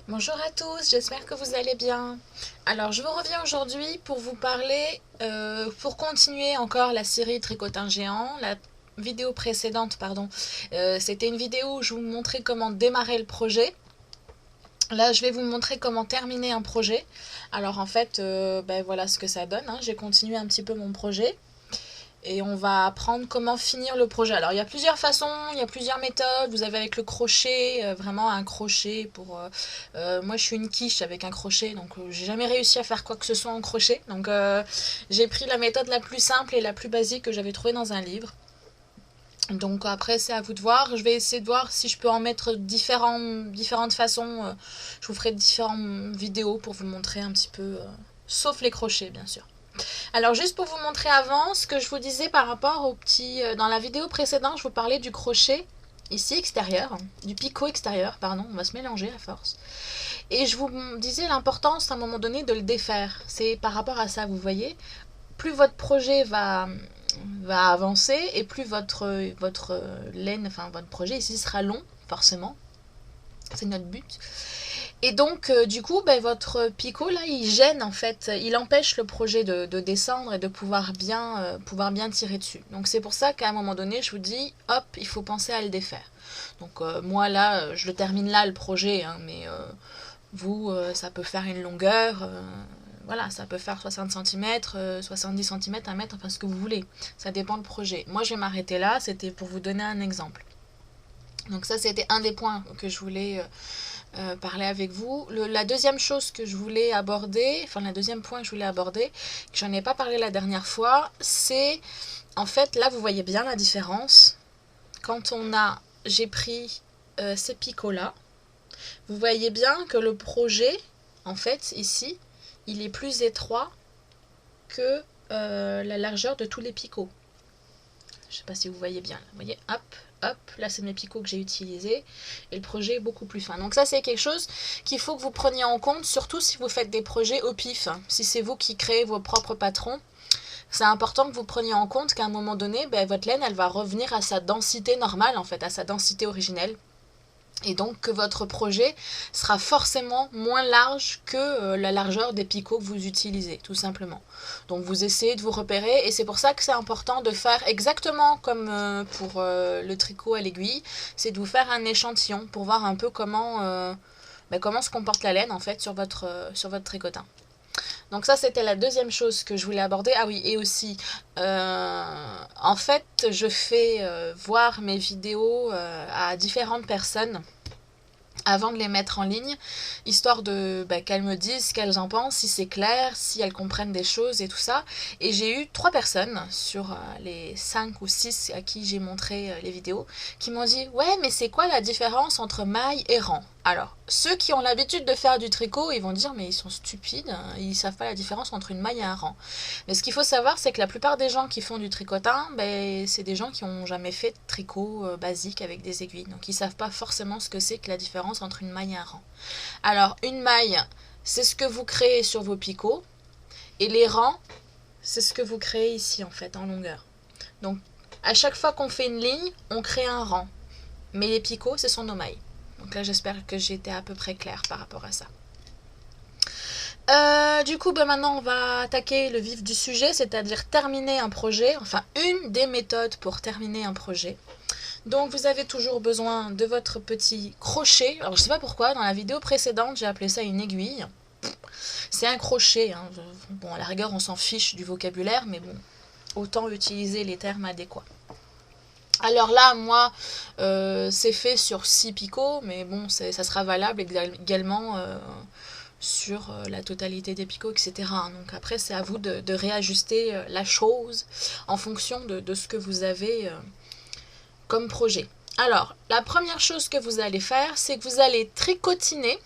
Bonjour à tous, j'espère que vous allez bien. Alors je vous reviens aujourd'hui pour vous parler, pour continuer encore la série Tricotin géant. La vidéo précédente, pardon, c'était une vidéo où je vous montrais comment démarrer le projet. Là, je vais vous montrer comment terminer un projet. Alors en fait, voilà ce que ça donne, hein. J'ai continué un petit peu mon projet. Et on va apprendre comment finir le projet. Alors il y a plusieurs façons, il y a plusieurs méthodes. Vous avez avec le crochet, vraiment un crochet pour... moi je suis une quiche avec un crochet, donc j'ai jamais réussi à faire quoi que ce soit en crochet. Donc j'ai pris la méthode la plus simple et la plus basique que j'avais trouvée dans un livre. Donc après c'est à vous de voir. Je vais essayer de voir si je peux en mettre différentes façons. Je vous ferai différentes vidéos pour vous montrer un petit peu, sauf les crochets bien sûr. Alors juste pour vous montrer avant ce que je vous disais par rapport au petit... dans la vidéo précédente, je vous parlais du crochet ici extérieur, du picot extérieur, pardon, on va se mélanger à force. Et je vous disais l'importance à un moment donné de le défaire. C'est par rapport à ça, vous voyez, plus votre projet va avancer et plus votre laine, enfin votre projet ici sera long, forcément. C'est notre but. Et donc, du coup, votre picot, là, il gêne, en fait. Il empêche le projet de descendre et de pouvoir bien tirer dessus. Donc, c'est pour ça qu'à un moment donné, je vous dis, hop, il faut penser à le défaire. Donc, moi, là, je le termine là, le projet, hein, mais vous, ça peut faire une longueur... voilà, ça peut faire 60 cm, 70 cm, 1 mètre, enfin ce que vous voulez. Ça dépend du projet. Moi, je vais m'arrêter là, c'était pour vous donner un exemple. Donc ça, c'était un des points que je voulais parler avec vous. La deuxième chose que je voulais aborder, enfin le deuxième point que je voulais aborder, que j'en ai pas parlé la dernière fois, c'est en fait là vous voyez bien la différence. Quand j'ai pris ces picots là, vous voyez bien que le projet, en fait ici, il est plus étroit que la largeur de tous les picots. Je sais pas si vous voyez bien. Vous voyez, hop, hop, là c'est mes picots que j'ai utilisés et le projet est beaucoup plus fin. Donc ça c'est quelque chose qu'il faut que vous preniez en compte, surtout si vous faites des projets au pif. Si c'est vous qui créez vos propres patrons, c'est important que vous preniez en compte qu'à un moment donné, votre laine elle va revenir à sa densité normale en fait, à sa densité originelle. Et donc que votre projet sera forcément moins large que la largeur des picots que vous utilisez, tout simplement. Donc vous essayez de vous repérer et c'est pour ça que c'est important de faire exactement comme pour le tricot à l'aiguille, c'est de vous faire un échantillon pour voir un peu comment se comporte la laine en fait sur votre tricotin. Donc ça c'était la deuxième chose que je voulais aborder. Ah oui, et aussi en fait je fais voir mes vidéos à différentes personnes avant de les mettre en ligne, histoire qu'elles me disent ce qu'elles en pensent, si c'est clair, si elles comprennent des choses et tout ça. Et j'ai eu 3 personnes sur les 5 ou 6 à qui j'ai montré les vidéos qui m'ont dit « Ouais, mais c'est quoi la différence entre maille et rang ?» Alors, ceux qui ont l'habitude de faire du tricot, ils vont dire « Mais ils sont stupides, hein, ils savent pas la différence entre une maille et un rang. » Mais ce qu'il faut savoir, c'est que la plupart des gens qui font du tricotin, c'est des gens qui n'ont jamais fait de tricot basique avec des aiguilles. Donc ils savent pas forcément ce que c'est que la différence entre une maille et un rang. Alors une maille, c'est ce que vous créez sur vos picots. Et les rangs, c'est ce que vous créez ici en fait, en longueur. Donc à chaque fois qu'on fait une ligne, on crée un rang. Mais les picots, ce sont nos mailles. Donc là, j'espère que j'ai été à peu près claire par rapport à ça. Du coup, maintenant, on va attaquer le vif du sujet, c'est-à-dire terminer un projet, enfin une des méthodes pour terminer un projet. Donc, vous avez toujours besoin de votre petit crochet. Alors, je sais pas pourquoi, dans la vidéo précédente, j'ai appelé ça une aiguille. C'est un crochet, hein. Bon, à la rigueur, on s'en fiche du vocabulaire, mais bon, autant utiliser les termes adéquats. Alors là, moi, c'est fait sur 6 picots, mais bon, ça sera valable également sur la totalité des picots, etc. Donc après, c'est à vous de réajuster la chose en fonction de ce que vous avez comme projet. Alors, la première chose que vous allez faire, c'est que vous allez tricotiner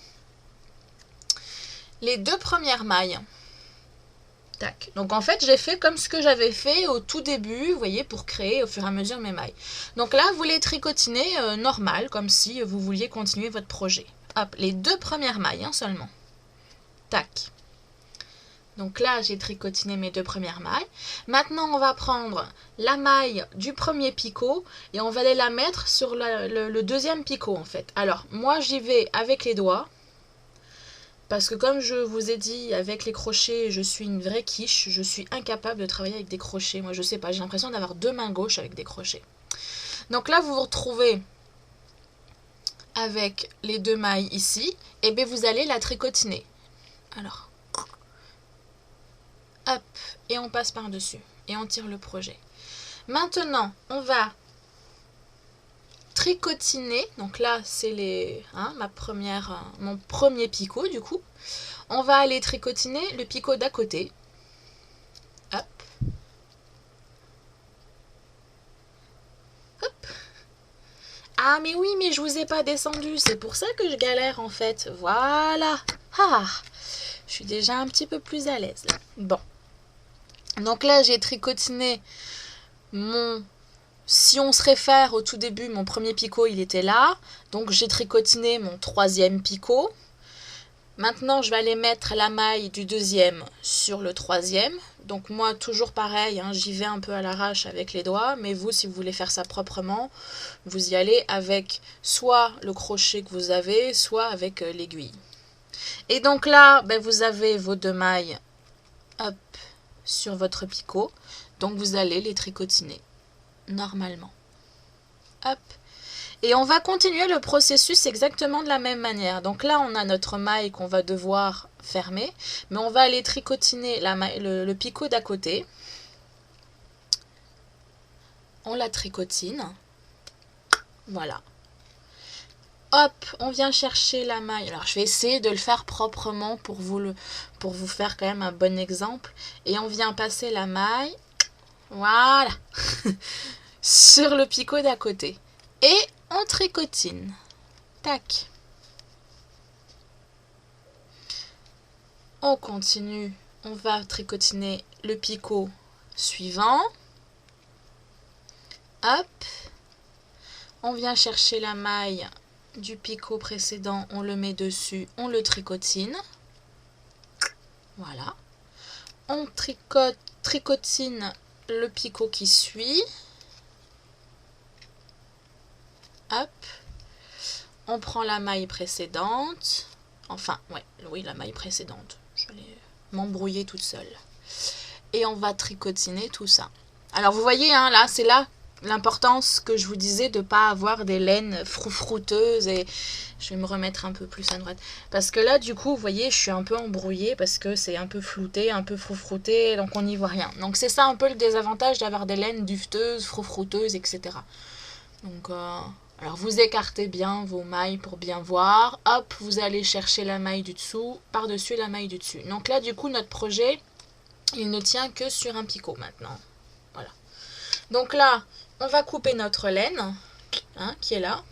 les 2 premières mailles. Tac. Donc en fait, j'ai fait comme ce que j'avais fait au tout début, vous voyez, pour créer au fur et à mesure mes mailles. Donc là, vous les tricotiner normal, comme si vous vouliez continuer votre projet. Hop, les 2 premières mailles seulement. Tac. Donc là, j'ai tricotiné mes 2 premières mailles. Maintenant, on va prendre la maille du premier picot et on va aller la mettre sur le deuxième picot, en fait. Alors, moi, j'y vais avec les doigts. Parce que comme je vous ai dit, avec les crochets, je suis une vraie quiche. Je suis incapable de travailler avec des crochets. Moi, je sais pas, j'ai l'impression d'avoir deux mains gauches avec des crochets. Donc là, vous vous retrouvez avec les deux mailles ici. Et bien, vous allez la tricotiner. Alors, hop, et on passe par-dessus. Et on tire le projet. Maintenant, on va tricotiner. Donc là, c'est mon premier picot du coup. On va aller tricotiner le picot d'à côté. Hop. Hop. Ah mais oui, mais je vous ai pas descendu. C'est pour ça que je galère en fait. Voilà. Ah, je suis déjà un petit peu plus à l'aise là. Bon. Donc là, j'ai tricotiné mon... Si on se réfère au tout début, mon premier picot, il était là. Donc j'ai tricotiné mon troisième picot. Maintenant, je vais aller mettre la maille du deuxième sur le troisième. Donc moi, toujours pareil, hein, j'y vais un peu à l'arrache avec les doigts. Mais vous, si vous voulez faire ça proprement, vous y allez avec soit le crochet que vous avez, soit avec l'aiguille. Et donc là, ben, vous avez vos deux mailles hop, sur votre picot. Donc vous allez les tricotiner normalement. Hop. Et on va continuer le processus exactement de la même manière. Donc là, on a notre maille qu'on va devoir fermer. Mais on va aller tricotiner le picot d'à côté. On la tricotine. Voilà. Hop, on vient chercher la maille. Alors, je vais essayer de le faire proprement pour vous faire quand même un bon exemple. Et on vient passer la maille. Voilà. Sur le picot d'à côté. Et on tricotine. Tac. On continue. On va tricotiner le picot suivant. Hop. On vient chercher la maille du picot précédent. On le met dessus. On le tricotine. Voilà. On tricotine le picot qui suit. Hop. On prend la maille précédente. Enfin, ouais, oui, la maille précédente. Je vais m'embrouiller toute seule. Et on va tricotiner tout ça. Alors, vous voyez, hein, là, c'est là l'importance que je vous disais de ne pas avoir des laines froufrouteuses. Et je vais me remettre un peu plus à droite. Parce que là, du coup, vous voyez, je suis un peu embrouillée parce que c'est un peu flouté, un peu froufrouté. Donc, on n'y voit rien. Donc, c'est ça un peu le désavantage d'avoir des laines duveteuses, froufrouteuses, etc. Donc, alors vous écartez bien vos mailles pour bien voir. Hop, vous allez chercher la maille du dessous, par-dessus la maille du dessus. Donc là, du coup, notre projet, il ne tient que sur un picot maintenant. Voilà. Donc là, on va couper notre laine, hein, qui est là.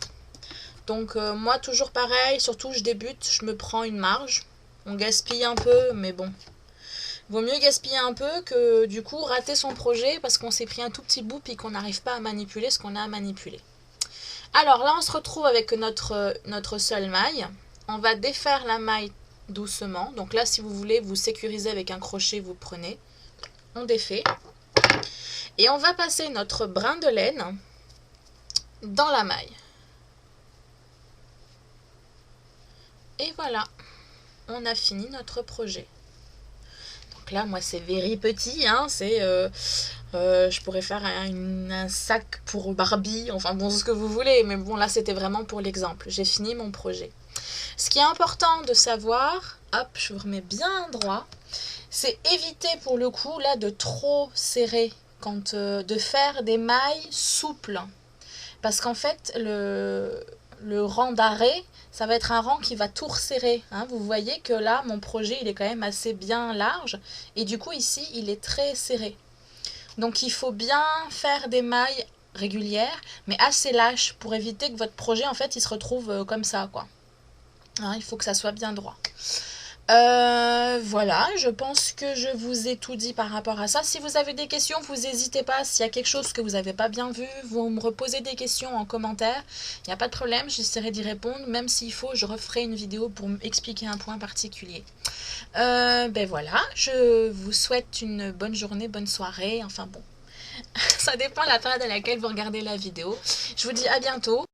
Donc moi, toujours pareil, surtout je débute, je me prends une marge. On gaspille un peu, mais bon. Vaut mieux gaspiller un peu que du coup rater son projet parce qu'on s'est pris un tout petit bout et qu'on n'arrive pas à manipuler ce qu'on a à manipuler. Alors là, on se retrouve avec notre seule maille. On va défaire la maille doucement. Donc là, si vous voulez vous sécuriser avec un crochet, vous prenez. On défait. Et on va passer notre brin de laine dans la maille. Et voilà, on a fini notre projet. Donc là, moi, c'est very petit, hein, c'est... je pourrais faire un sac pour Barbie, enfin bon, ce que vous voulez, mais bon, là, c'était vraiment pour l'exemple. J'ai fini mon projet. Ce qui est important de savoir, hop, je vous remets bien droit, c'est éviter pour le coup, là, de trop serrer, de faire des mailles souples. Parce qu'en fait, le rang d'arrêt, ça va être un rang qui va tout resserrer. Hein. Vous voyez que là, mon projet, il est quand même assez bien large. Et du coup, ici, il est très serré. Donc, il faut bien faire des mailles régulières, mais assez lâches pour éviter que votre projet, en fait, il se retrouve comme ça, quoi. Hein, il faut que ça soit bien droit. Voilà, je pense que je vous ai tout dit par rapport à ça. Si vous avez des questions, vous n'hésitez pas. S'il y a quelque chose que vous n'avez pas bien vu, vous me reposez des questions en commentaire. Il n'y a pas de problème, j'essaierai d'y répondre. Même s'il faut, je referai une vidéo pour expliquer un point particulier. Ben voilà, je vous souhaite une bonne journée, bonne soirée. Enfin bon, ça dépend de la période à laquelle vous regardez la vidéo. Je vous dis à bientôt.